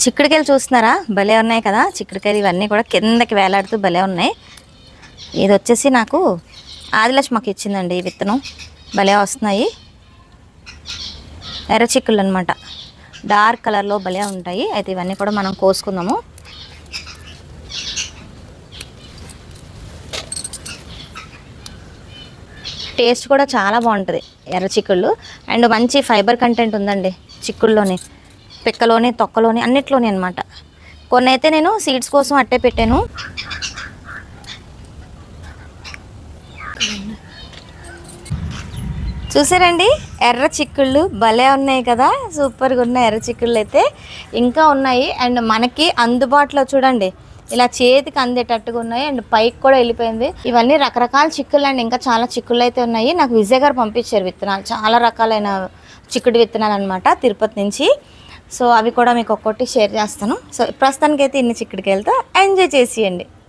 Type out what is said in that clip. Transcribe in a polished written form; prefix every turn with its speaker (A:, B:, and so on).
A: చిక్కుడుకాయలు చూస్తున్నారా, భలే ఉన్నాయి కదా చిక్కుడుకాయలు. ఇవన్నీ కూడా కిందకి వేలాడుతూ భలే ఉన్నాయి. ఇది వచ్చేసి నాకు ఆదిలక్ష్మకి ఇచ్చిందండి ఈ విత్తనం. భలే వస్తున్నాయి, ఎర్ర చిక్కుళ్ళు అనమాట. డార్క్ కలర్లో భలే ఉంటాయి. అయితే ఇవన్నీ కూడా మనం కోసుకుందాము. టేస్ట్ కూడా చాలా బాగుంటుంది ఎర్ర చిక్కుళ్ళు. అండ్ మంచి ఫైబర్ కంటెంట్ ఉందండి చిక్కుల్లోని, పిక్కలోని, తొక్కలోని, అన్నిట్లోని అనమాట. కొన్ని అయితే నేను సీడ్స్ కోసం అట్టే పెట్టాను. చూసారండి ఎర్ర చిక్కుళ్ళు భలే ఉన్నాయి కదా, సూపర్గా ఉన్నాయి ఎర్ర చిక్కుళ్ళు అయితే. ఇంకా ఉన్నాయి అండ్ మనకి అందుబాటులో చూడండి ఇలా చేతికి అందేటట్టుగా ఉన్నాయి. అండ్ పైకి కూడా వెళ్ళిపోయింది. ఇవన్నీ రకరకాల చిక్కుళ్ళు అండి, ఇంకా చాలా చిక్కుళ్ళు అయితే ఉన్నాయి. నాకు విజయ్ గారు పంపించారు విత్తనాలు, చాలా రకాలైన చిక్కుడు విత్తనాలు అనమాట తిరుపతి నుంచి. సో అవి కూడా మీకు ఒక్కొక్కటి షేర్ చేస్తాను. సో ప్రస్తుతానికైతే ఇన్ని చిక్కుడుకాయలతో ఎంజాయ్ చేసేయండి.